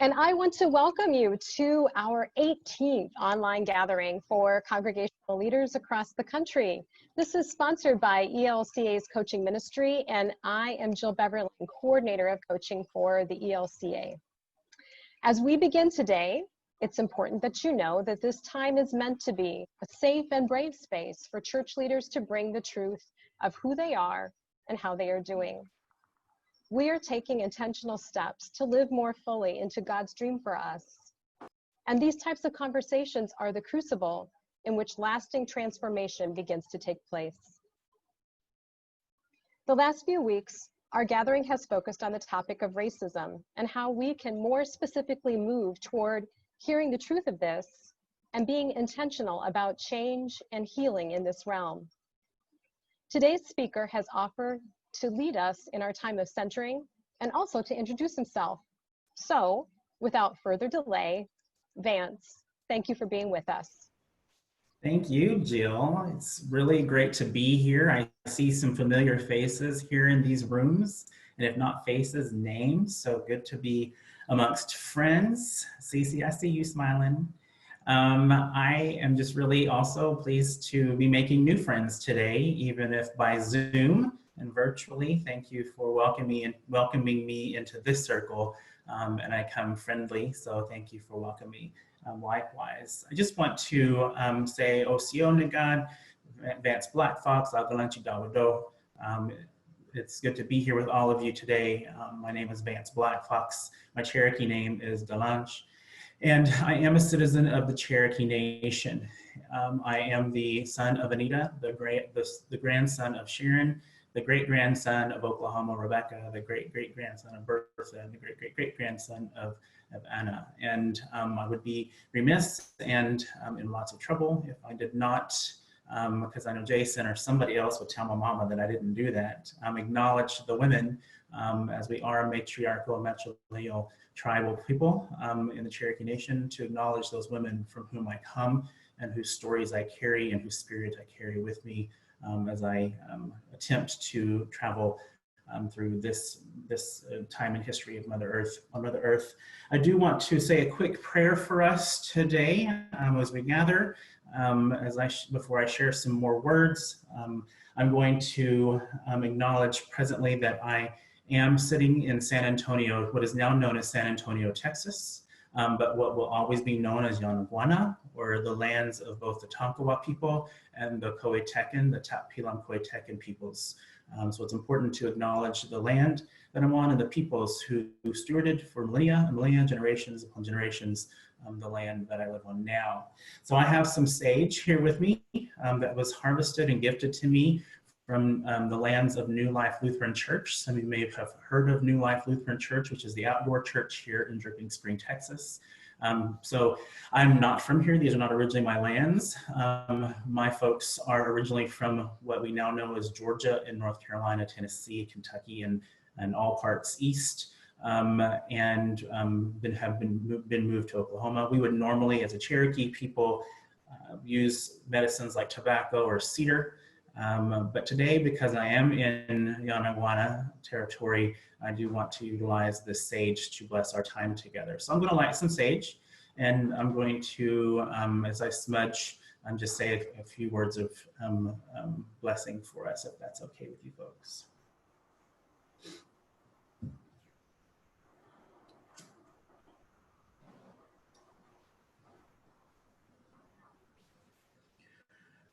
And I want to welcome you to our 18th online gathering for congregational leaders across the country. This is sponsored by ELCA's Coaching Ministry, and I am Jill Beverly, Coordinator of Coaching for the ELCA. As we begin today, it's important that you know that this time is meant to be a safe and brave space for church leaders to bring the truth of who they are and how they are doing. We are taking intentional steps to live more fully into God's dream for us. And these types of conversations are the crucible in which lasting transformation begins to take place. The last few weeks, our gathering has focused on the topic of racism and how we can more specifically move toward hearing the truth of this and being intentional about change and healing in this realm. Today's speaker has offered to lead us in our time of centering and also to introduce himself. So, without further delay, Vance, thank you for being with us. Thank you, Jill. It's really great to be here. I see some familiar faces here in these rooms, and if not faces, names. So good to be amongst friends. Cece, I see you smiling. I am just really also pleased to be making new friends today, even if by Zoom and virtually. Thank you for welcoming me into this circle, and I come friendly, so thank you for welcoming me. Likewise, I just want to say Osio Nagad, Vance Blackfox, Agalanchi Dawado. It's good to be here with all of you today. My name is Vance Blackfox. My Cherokee name is Delanch, and I am a citizen of the Cherokee Nation. I am the son of Anita, the grandson of Sharon, the great-grandson of Oklahoma, Rebecca, the great-great-grandson of Bertha, and the great-great-great-grandson of Anna. And I would be remiss and in lots of trouble if I did not, because I know Jason or somebody else would tell my mama that I didn't do that, acknowledge the women, as we are a matriarchal and matrilineal tribal people in the Cherokee Nation, to acknowledge those women from whom I come and whose stories I carry and whose spirit I carry with me as I attempt to travel through this time in history of Mother Earth, on Mother Earth. I do want to say a quick prayer for us today as we gather. Before I share some more words, I'm going to acknowledge presently that I am sitting in San Antonio, what is now known as San Antonio, Texas, but what will always be known as Yanaguana, or the lands of both the Tonkawa people and the Coetecan, the Tappilam Coetecan peoples. So it's important to acknowledge the land that I'm on and the peoples who stewarded for millennia and millennia, generations upon generations, the land that I live on now. So I have some sage here with me that was harvested and gifted to me from the lands of New Life Lutheran Church. Some of you may have heard of New Life Lutheran Church, which is the outdoor church here in Dripping Spring, Texas. So I'm not from here. These are not originally my lands. My folks are originally from what we now know as Georgia and North Carolina, Tennessee, Kentucky, and all parts east, and have been moved to Oklahoma. We would normally, as a Cherokee people, use medicines like tobacco or cedar. But today, because I am in Yanaguana territory, I do want to utilize this sage to bless our time together. So I'm going to light some sage, and I'm going to, as I smudge, just say a few words of blessing for us, if that's okay with you folks.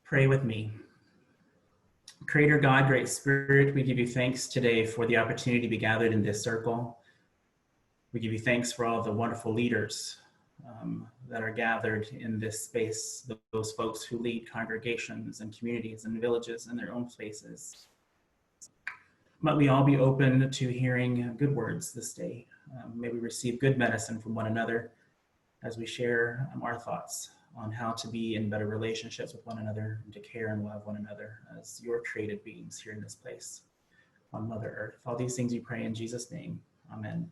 Pray with me. Creator God, Great Spirit, we give you thanks today for the opportunity to be gathered in this circle. We give you thanks for all the wonderful leaders that are gathered in this space, those folks who lead congregations and communities and villages in their own places. Might we all be open to hearing good words this day. May we receive good medicine from one another as we share our thoughts on how to be in better relationships with one another and to care and love one another as your created beings here in this place on Mother Earth. All these things we pray in Jesus' name. Amen.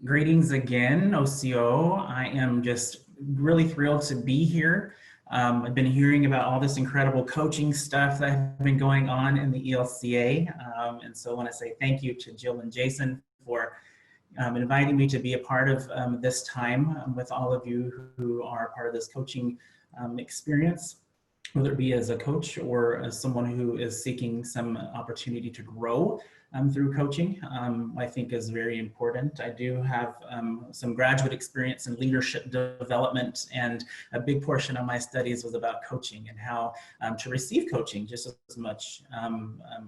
Greetings again, OCO. I am just really thrilled to be here. I've been hearing about all this incredible coaching stuff that has been going on in the ELCA. And so I want to say thank you to Jill and Jason for inviting me to be a part of this time with all of you who are part of this coaching experience, whether it be as a coach or as someone who is seeking some opportunity to grow through coaching. I think is very important. I do have some graduate experience in leadership development, and a big portion of my studies was about coaching and how to receive coaching just as much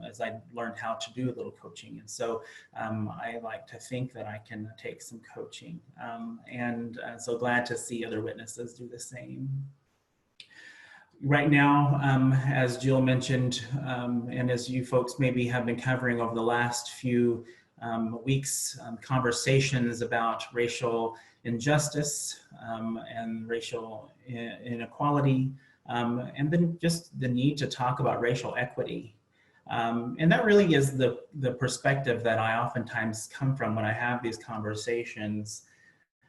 as I learned how to do a little coaching. And so I like to think that I can take some coaching, and so glad to see other witnesses do the same. Right now, as Jill mentioned, and as you folks maybe have been covering over the last few weeks, conversations about racial injustice and racial inequality, and then just the need to talk about racial equity. And that really is the perspective that I oftentimes come from when I have these conversations.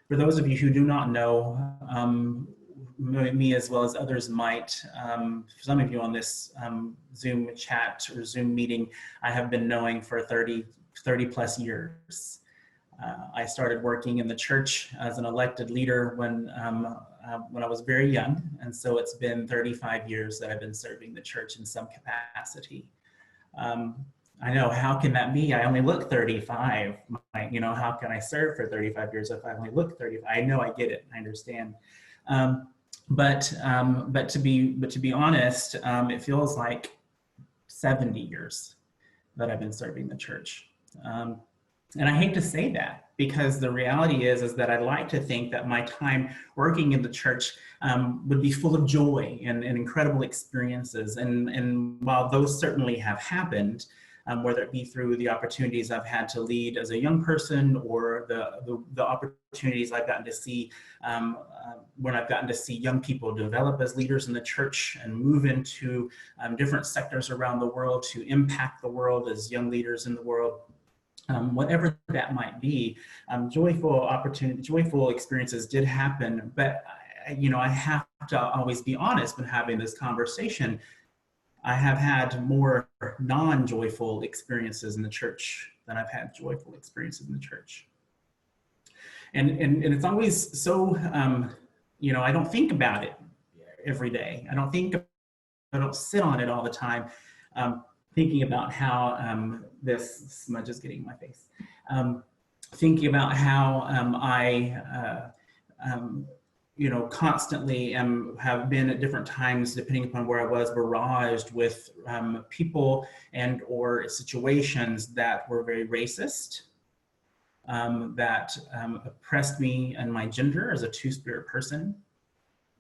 For those of you who do not know, me as well as others might, some of you on this Zoom chat or Zoom meeting, I have been knowing for 30 plus years. I started working in the church as an elected leader when I was very young, and so it's been 35 years that I've been serving the church in some capacity. I know, how can that be? I only look 35. How can I serve for 35 years if I only look 35? I know, I get it, I understand. But to be honest, it feels like 70 years that I've been serving the church. And I hate to say that, because the reality is that I'd like to think that my time working in the church would be full of joy and incredible experiences. And while those certainly have happened, whether it be through the opportunities I've had to lead as a young person, or the opportunities I've gotten to see when I've gotten to see young people develop as leaders in the church and move into different sectors around the world to impact the world as young leaders in the world. Whatever that might be, joyful experiences did happen, but I have to always be honest when having this conversation. I have had more non-joyful experiences in the church than I've had joyful experiences in the church. And it's always so, I don't think about it every day. I don't sit on it all the time, thinking about how this smudge is getting in my face. Thinking about how constantly have been at different times, depending upon where I was, barraged with people and or situations that were very racist, that oppressed me and my gender as a two-spirit person,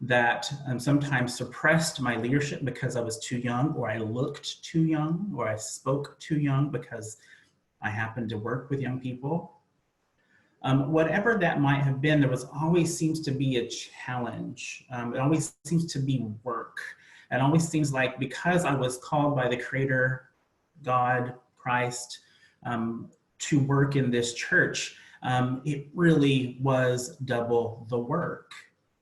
that sometimes suppressed my leadership because I was too young, or I looked too young, or I spoke too young because I happened to work with young people. Whatever that might have been, there always seems to be a challenge. It always seems to be work. It always seems like, because I was called by the Creator, God, Christ, to work in this church, it really was double the work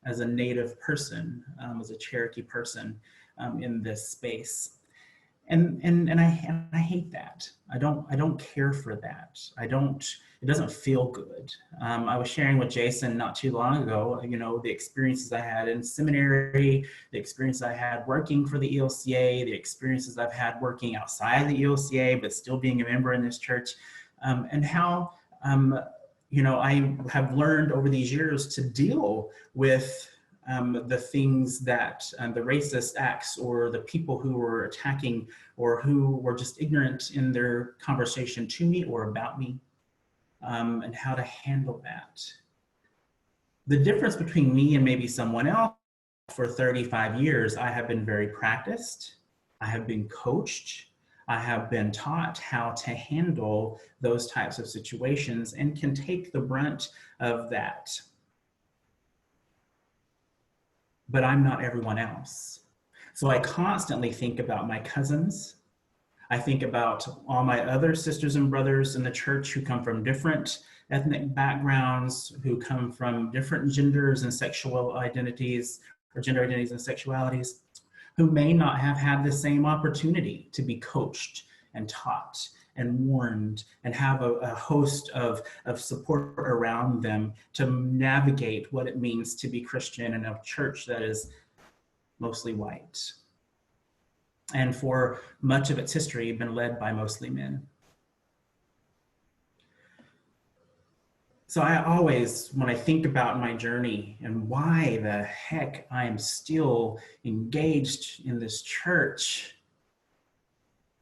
as a Native person, as a Cherokee person in this space. And I hate that. I don't care for that. It doesn't feel good. I was sharing with Jason not too long ago, the experiences I had in seminary, the experience I had working for the ELCA, the experiences I've had working outside the ELCA, but still being a member in this church, and how, I have learned over these years to deal with the things that the racist acts, or the people who were attacking, or who were just ignorant in their conversation to me or about me, and how to handle that. The difference between me and maybe someone else, for 35 years, I have been very practiced, I have been coached, I have been taught how to handle those types of situations and can take the brunt of that. But I'm not everyone else. So I constantly think about my cousins. I think about all my other sisters and brothers in the church who come from different ethnic backgrounds, who come from different genders and sexual identities, or gender identities and sexualities, who may not have had the same opportunity to be coached and taught and warned and have a host of support around them to navigate what it means to be Christian in a church that is mostly white. And for much of its history, been led by mostly men. So I always, when I think about my journey and why the heck I am still engaged in this church,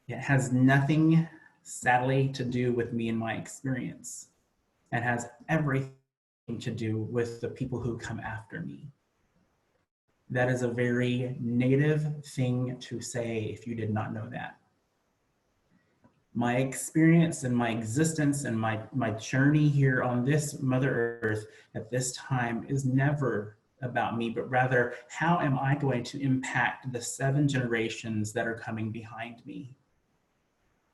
it has nothing, sadly, to do with me and my experience. It has everything to do with the people who come after me. That is a very native thing to say if you did not know that. My experience and my existence and my journey here on this Mother Earth at this time is never about me, but rather, how am I going to impact the 7 generations that are coming behind me?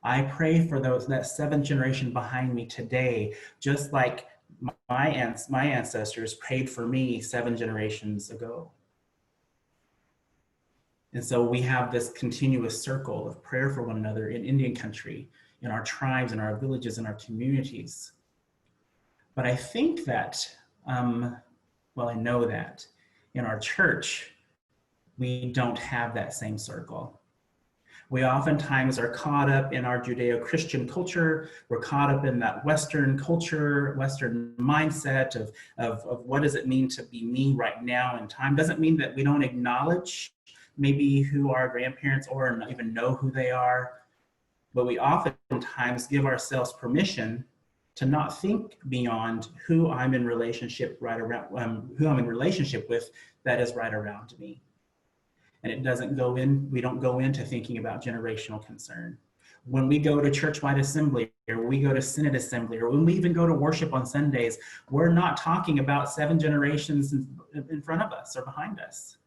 I pray for that 7th generation behind me today, just like my ancestors prayed for me 7 generations ago. And so we have this continuous circle of prayer for one another in Indian country, in our tribes, in our villages, in our communities. But I think that, well, I know that in our church, we don't have that same circle. We oftentimes are caught up in our Judeo-Christian culture. We're caught up in that Western culture, Western mindset of what does it mean to be me right now in time. Doesn't mean that we don't acknowledge maybe who our grandparents are and not even know who they are, but we oftentimes give ourselves permission to not think beyond who I'm in relationship who I'm in relationship with that is right around me. And it doesn't go in, we don't go into thinking about generational concern. When we go to church-wide assembly, or we go to synod assembly, or when we even go to worship on Sundays, we're not talking about 7 generations in front of us or behind us.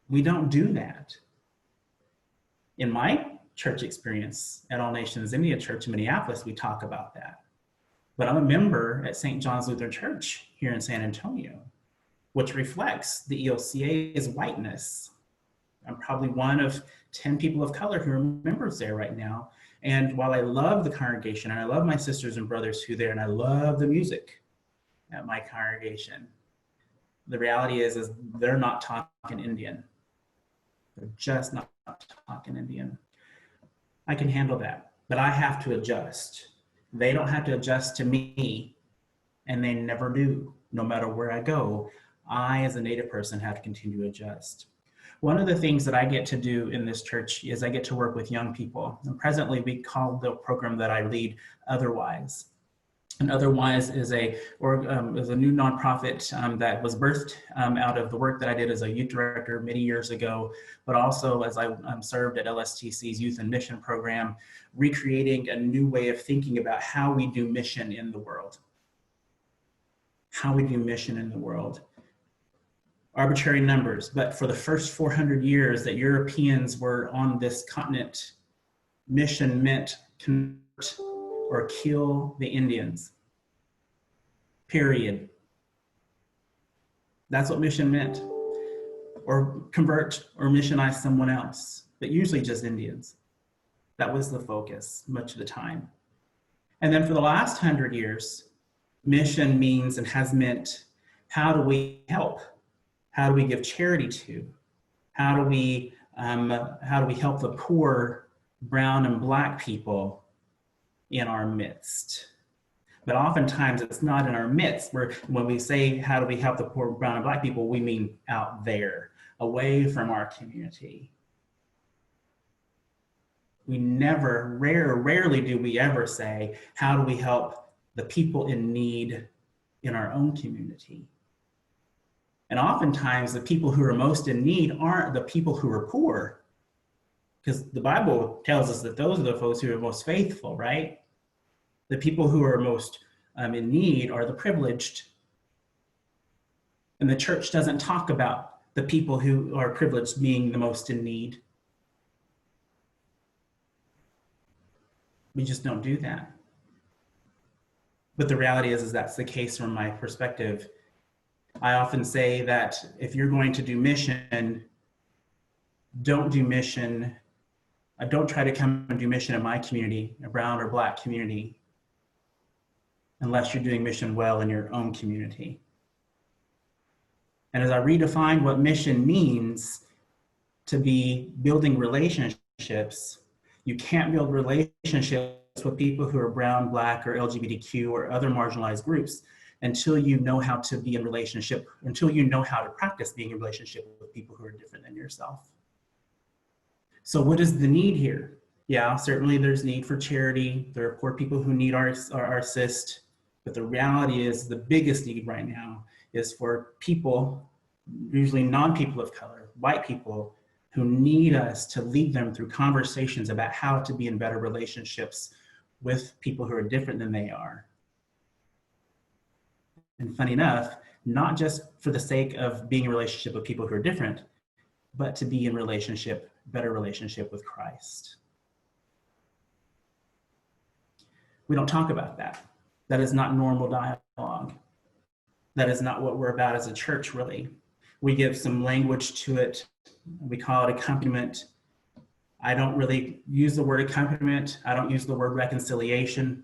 We don't do that. In my church experience at All Nations Indian Church in Minneapolis, we talk about that. But I'm a member at St. John's Lutheran Church here in San Antonio, which reflects the ELCA's whiteness. I'm probably one of 10 people of color who are members there right now. And while I love the congregation and I love my sisters and brothers who are there, and I love the music at my congregation, the reality is they're not talking Indian. They're just not talking Indian. I can handle that, but I have to adjust. They don't have to adjust to me, and they never do. No matter where I go, I, as a Native person, have to continue to adjust. One of the things that I get to do in this church is I get to work with young people. And presently, we call the program that I lead Other+Wise. And Other+Wise is a new nonprofit that was birthed out of the work that I did as a youth director many years ago, but also as I served at LSTC's Youth and Mission program, recreating a new way of thinking about how we do mission in the world. How we do mission in the world. Arbitrary numbers, but for the first 400 years that Europeans were on this continent, mission meant convert or kill the Indians, period. That's what mission meant. Or convert or missionize someone else, but usually just Indians. That was the focus much of the time. And then for the last 100 years, mission means and has meant, how do we help? How do we give charity to? How do we help the poor brown and black people in our midst? But oftentimes it's not in our midst. When we say, how do we help the poor brown and black people, we mean out there, away from our community. We rarely do we ever say, how do we help the people in need in our own community? And oftentimes the people who are most in need aren't the people who are poor, because the Bible tells us that those are the folks who are most faithful, right? The people who are most in need are the privileged. And the church doesn't talk about the people who are privileged being the most in need. We just don't do that. But the reality is that's the case from my perspective. I often say that if you're going to do mission, don't do mission Don't try to come and do mission in my community, a brown or black community, unless you're doing mission well in your own community. And as I redefine what mission means to be building relationships, you can't build relationships with people who are brown, black, or LGBTQ or other marginalized groups until you know how to be in relationship, until you know how to practice being in relationship with people who are different than yourself. So what is the need here? Yeah, certainly there's need for charity. There are poor people who need our assist, but the reality is the biggest need right now is for people, usually non-people of color, white people, who need us to lead them through conversations about how to be in better relationships with people who are different than they are. And funny enough, not just for the sake of being in a relationship with people who are different, but to be in relationship, better relationship with Christ. We don't talk about that. That is not normal dialogue. That is not what we're about as a church, really. We give some language to it. We call it accompaniment. I don't really use the word accompaniment. I don't use the word reconciliation.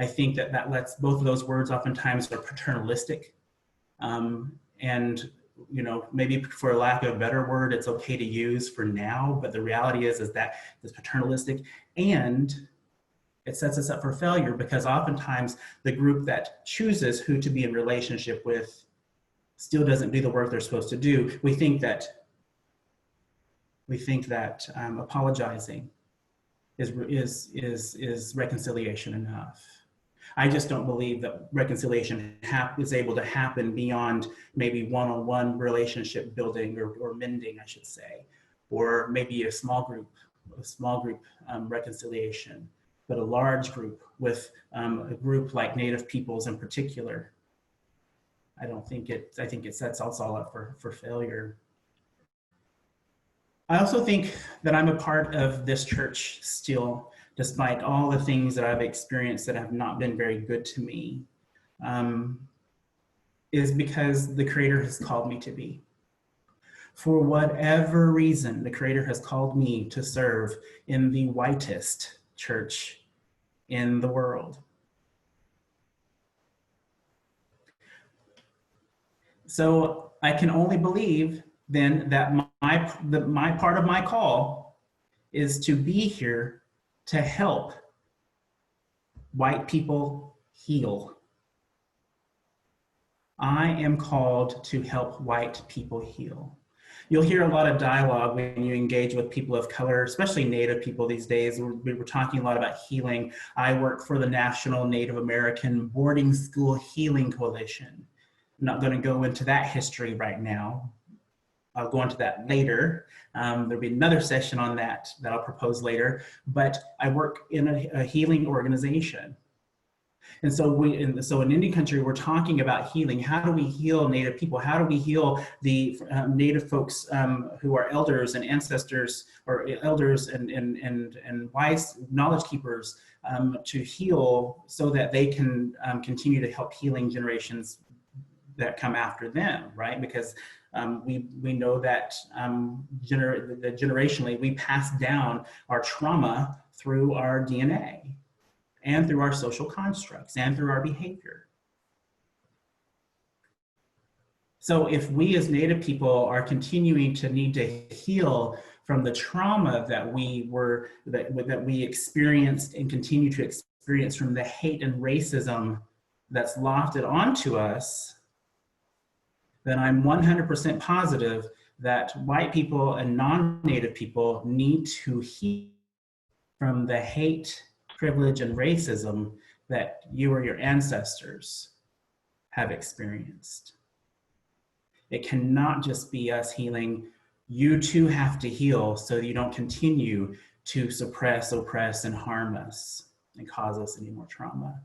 I think that lets both of those words oftentimes are paternalistic. And maybe for lack of a better word, it's okay to use for now, but the reality is that it's paternalistic, and it sets us up for failure because oftentimes the group that chooses who to be in relationship with still doesn't do the work they're supposed to do. We think that apologizing is reconciliation enough. I just don't believe that reconciliation is able to happen beyond maybe one-on-one relationship building or mending, I should say, or maybe a small group reconciliation, but a large group with a group like Native peoples in particular. I think it sets us all up for failure. I also think that I'm a part of this church still, despite all the things that I've experienced that have not been very good to me, is because the Creator has called me to be. For whatever reason, the Creator has called me to serve in the whitest church in the world. So I can only believe then that my part of my call is to be here to help white people heal. I am called to help white people heal. You'll hear a lot of dialogue when you engage with people of color, especially Native people these days. We're talking a lot about healing. I work for the National Native American Boarding School Healing Coalition. I'm not going to go into that history right now. I'll go into that later. There'll be another session on that I'll propose later, but I work in a healing organization. And so in Indian country, we're talking about healing. How do we heal Native people? How do we heal the Native folks who are elders and ancestors, or elders and wise knowledge keepers to heal so that they can continue to help healing generations that come after them, right? Because we know that generationally we pass down our trauma through our DNA and through our social constructs and through our behavior. So if we as Native people are continuing to need to heal from the trauma that we experienced and continue to experience from the hate and racism that's lofted onto us, then I'm 100% positive that white people and non-Native people need to heal from the hate, privilege, and racism that you or your ancestors have experienced. It cannot just be us healing. You too have to heal so you don't continue to suppress, oppress, and harm us and cause us any more trauma.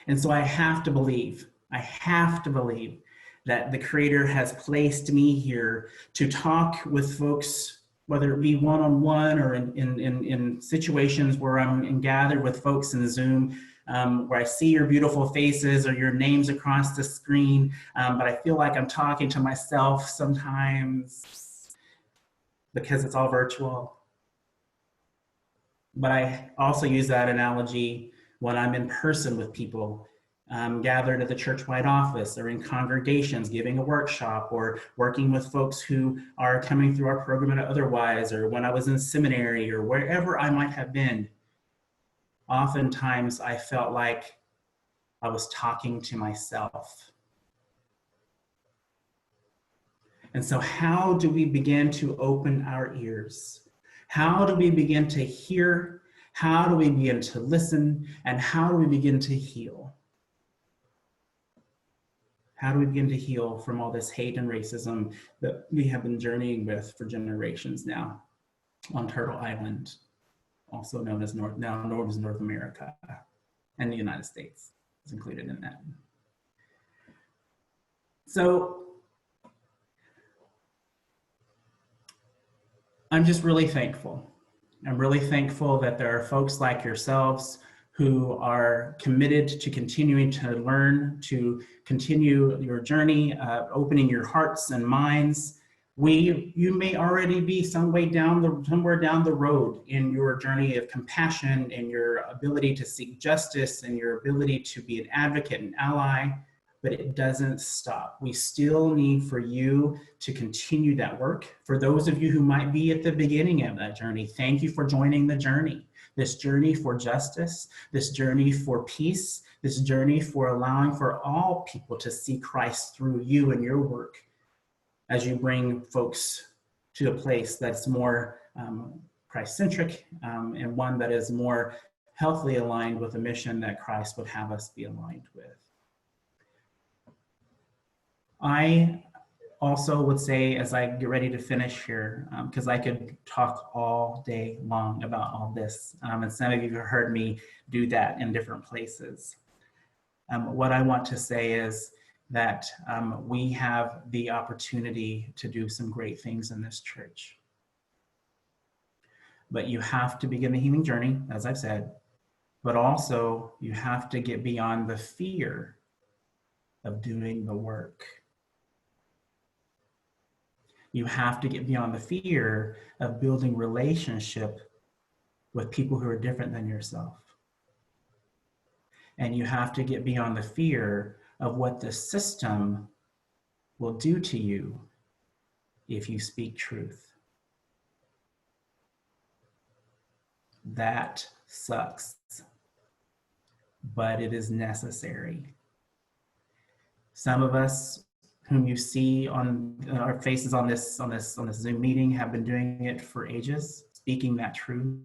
And so I have to believe that the Creator has placed me here to talk with folks, whether it be one-on-one or in situations where I'm gathered with folks in Zoom, where I see your beautiful faces or your names across the screen, but I feel like I'm talking to myself sometimes because it's all virtual. But I also use that analogy when I'm in person with people, gathered at the church-wide office or in congregations, giving a workshop or working with folks who are coming through our program at Other+Wise, or when I was in seminary or wherever I might have been. Oftentimes I felt like I was talking to myself. And so how do we begin to open our ears? How do we begin to hear? How do we begin to listen? And how do we begin to heal? How do we begin to heal from all this hate and racism that we have been journeying with for generations now on Turtle Island, also known as North America, and the United States is included in that. So I'm just really thankful. I'm really thankful that there are folks like yourselves who are committed to continuing to learn, to continue your journey, opening your hearts and minds. You may already be somewhere down the road in your journey of compassion and your ability to seek justice and your ability to be an advocate and ally, but it doesn't stop. We still need for you to continue that work. For those of you who might be at the beginning of that journey, thank you for joining the journey. This journey for justice, this journey for peace, this journey for allowing for all people to see Christ through you and your work as you bring folks to a place that's more Christ-centric and one that is more healthily aligned with the mission that Christ would have us be aligned with. I also would say, as I get ready to finish here, because I could talk all day long about all this, and some of you have heard me do that in different places. What I want to say is that we have the opportunity to do some great things in this church. But you have to begin the healing journey, as I've said, but also you have to get beyond the fear of doing the work. You have to get beyond the fear of building relationship with people who are different than yourself. And you have to get beyond the fear of what the system will do to you if you speak truth. That sucks, but it is necessary. Some of us whom you see on our faces on this Zoom meeting have been doing it for ages, speaking that truth,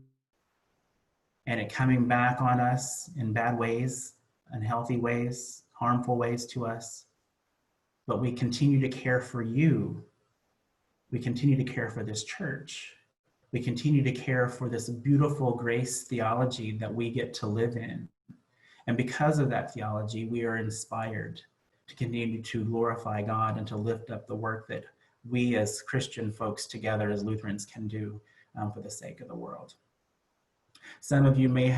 and it coming back on us in bad ways, unhealthy ways, harmful ways to us. But we continue to care for you. We continue to care for this church. We continue to care for this beautiful grace theology that we get to live in. And because of that theology, we are inspired to continue to glorify God and to lift up the work that we as Christian folks together as Lutherans can do for the sake of the world. Some of you may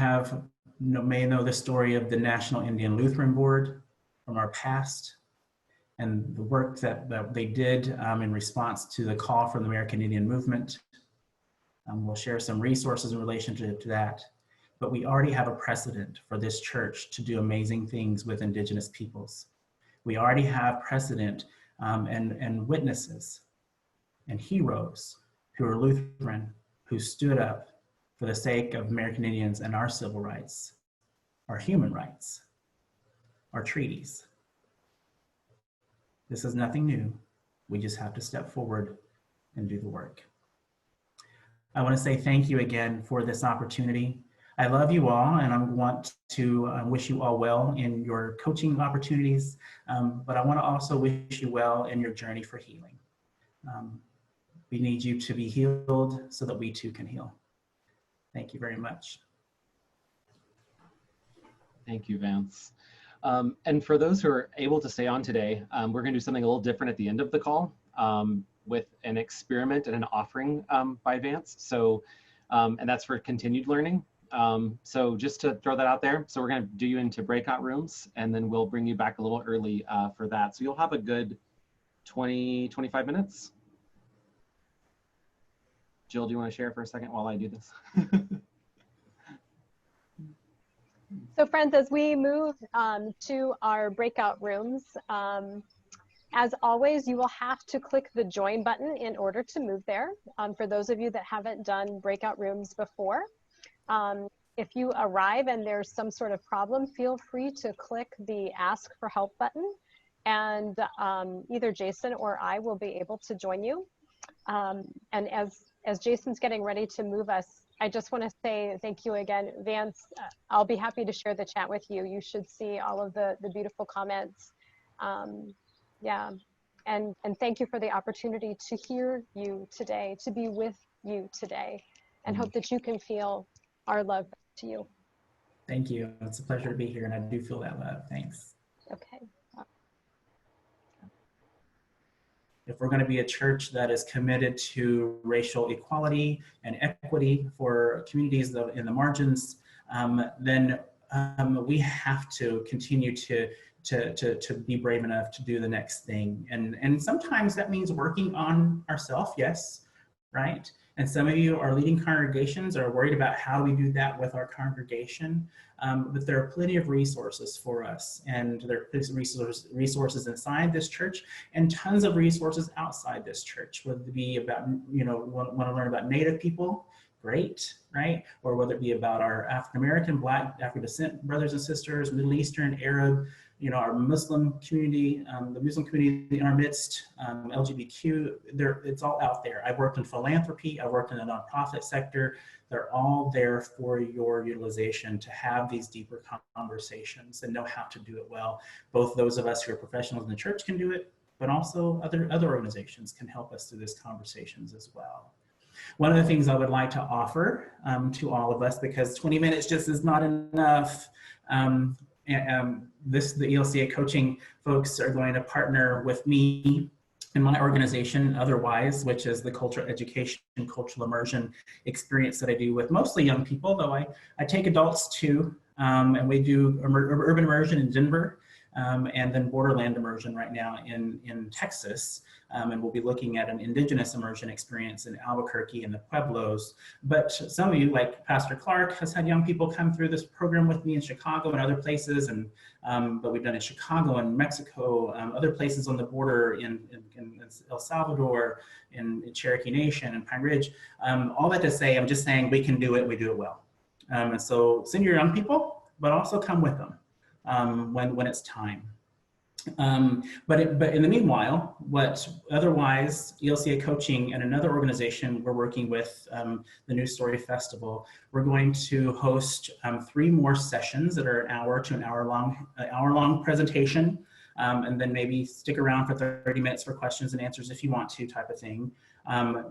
know the story of the National Indian Lutheran Board from our past and the work that they did in response to the call from the American Indian movement. We'll share some resources in relation to that, but we already have a precedent for this church to do amazing things with Indigenous peoples. We already have precedent and witnesses and heroes who are Lutheran, who stood up for the sake of American Indians and our civil rights, our human rights, our treaties. This is nothing new. We just have to step forward and do the work. I want to say thank you again for this opportunity. I love you all, and I want to wish you all well in your coaching opportunities, but I want to also wish you well in your journey for healing. We need you to be healed so that we too can heal. Thank you very much. Thank you, Vance. And for those who are able to stay on today, we're going to do something a little different at the end of the call with an experiment and an offering by Vance. So, and that's for continued learning. So just to throw that out there, so we're going to do you into breakout rooms, and then we'll bring you back a little early for that. So you'll have a good 20, 25 minutes. Jill, do you want to share for a second while I do this? So friends, as we move to our breakout rooms, as always, you will have to click the join button in order to move there. For those of you that haven't done breakout rooms before, if you arrive and there's some sort of problem, feel free to click the ask for help button, and either Jason or I will be able to join you. And as Jason's getting ready to move us, I just want to say thank you again, Vance. I'll be happy to share the chat with you. You should see all of the beautiful comments. Yeah, and thank you for the opportunity to hear you today, to be with you today, and hope that you can feel our love to you. Thank you. It's a pleasure to be here, and I do feel that love. Thanks. Okay. If we're going to be a church that is committed to racial equality and equity for communities in the margins, then we have to continue to be brave enough to do the next thing. And sometimes that means working on ourselves, yes, right? And some of you are leading congregations, are worried about how we do that with our congregation. But there are plenty of resources for us, and there are resources inside this church and tons of resources outside this church, whether it be about, want to learn about Native people, great, right? Or whether it be about our African-American, Black, African descent brothers and sisters, Middle Eastern, Arab, our Muslim community, the Muslim community in our midst, LGBTQ, it's all out there. I've worked in philanthropy, I've worked in the nonprofit sector. They're all there for your utilization to have these deeper conversations and know how to do it well. Both those of us who are professionals in the church can do it, but also other organizations can help us through these conversations as well. One of the things I would like to offer to all of us, because 20 minutes just is not enough, the ELCA coaching folks are going to partner with me in my organization, Other+Wise, which is the cultural education, cultural immersion experience that I do with mostly young people, though I take adults too, and we do urban immersion in Denver, and then borderland immersion right now in Texas. And we'll be looking at an Indigenous immersion experience in Albuquerque and the Pueblos. But some of you, like Pastor Clark, has had young people come through this program with me in Chicago and other places, and but we've done it in Chicago and Mexico, other places on the border in El Salvador, in Cherokee Nation and Pine Ridge. All that to say, I'm just saying we can do it, we do it well. And so send your young people, but also come with them when it's time. But in the meanwhile, what Other+Wise, ELCA Coaching, and another organization we're working with, the New Story Festival, we're going to host 3 more sessions that are an hour to an hour long presentation, and then maybe stick around for 30 minutes for questions and answers if you want to, type of thing.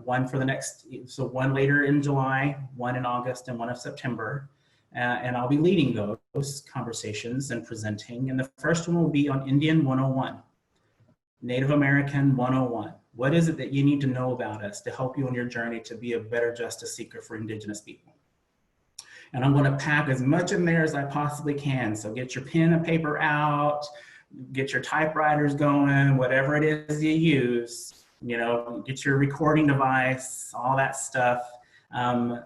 One for the next, so one later in July, one in August, and one of September. And I'll be leading those conversations and presenting. And the first one will be on Indian 101, Native American 101. What is it that you need to know about us to help you on your journey to be a better justice seeker for Indigenous people? And I'm going to pack as much in there as I possibly can. So get your pen and paper out, get your typewriters going, whatever it is you use, get your recording device, all that stuff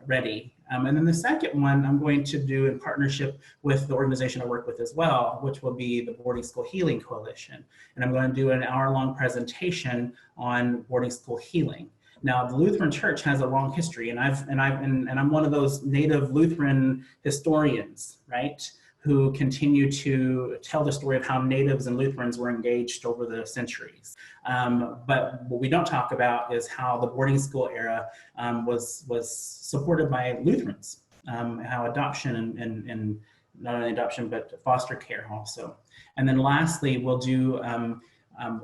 ready. And then the second one I'm going to do in partnership with the organization I work with as well, which will be the Boarding School Healing Coalition. And I'm going to do an hour-long presentation on boarding school healing. Now, the Lutheran Church has a long history, and I'm one of those native Lutheran historians, right, who continue to tell the story of how natives and Lutherans were engaged over the centuries. But what we don't talk about is how the boarding school era was supported by Lutherans, how adoption and not only adoption, but foster care also. And then lastly, we'll do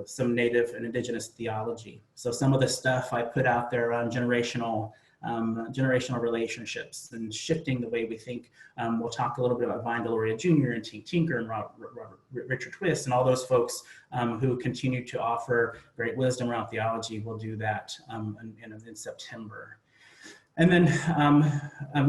some Native and Indigenous theology. So some of the stuff I put out there on generational relationships and shifting the way we think. We'll talk a little bit about Vine Deloria Jr. and Tink Tinker and Richard Twist and all those folks who continue to offer great wisdom around theology. We'll do that in September. And then,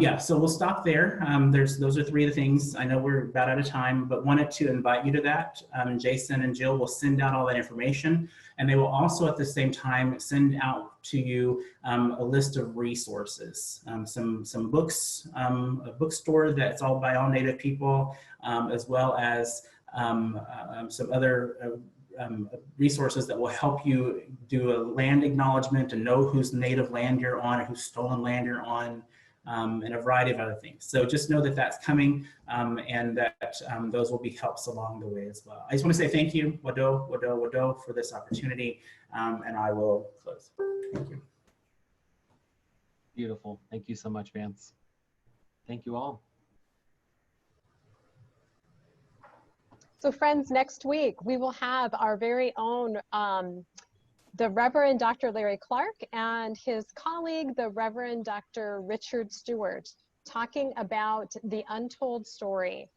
yeah, so we'll stop there. Those are three of the things. I know we're about out of time, but wanted to invite you to that. Jason and Jill will send out all that information, and they will also at the same time send out to you a list of resources, some books, a bookstore that's all by all Native people, as well as some other resources that will help you do a land acknowledgement and know whose native land you're on or whose stolen land you're on, and a variety of other things. So just know that that's coming, and that those will be helps along the way as well. I just want to say thank you, Wado, Wado, Wado, for this opportunity, and I will close. Thank you. Beautiful. Thank you so much, Vance. Thank you all. So friends, next week we will have our very own the Reverend Dr. Larry Clark and his colleague, the Reverend Dr. Richard Stewart, talking about the untold story.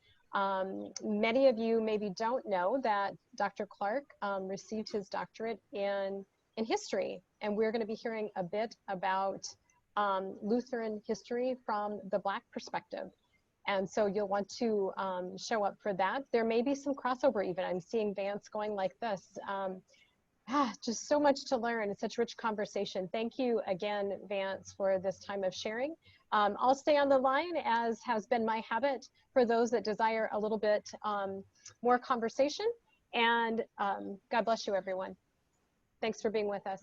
Many of you maybe don't know that Dr. Clark received his doctorate in history, and we're going to be hearing a bit about Lutheran history from the Black perspective. And so you'll want to show up for that. There may be some crossover even. I'm seeing Vance going like this. Just so much to learn. It's such rich conversation. Thank you again, Vance, for this time of sharing. I'll stay on the line, as has been my habit, for those that desire a little bit more conversation. And God bless you, everyone. Thanks for being with us.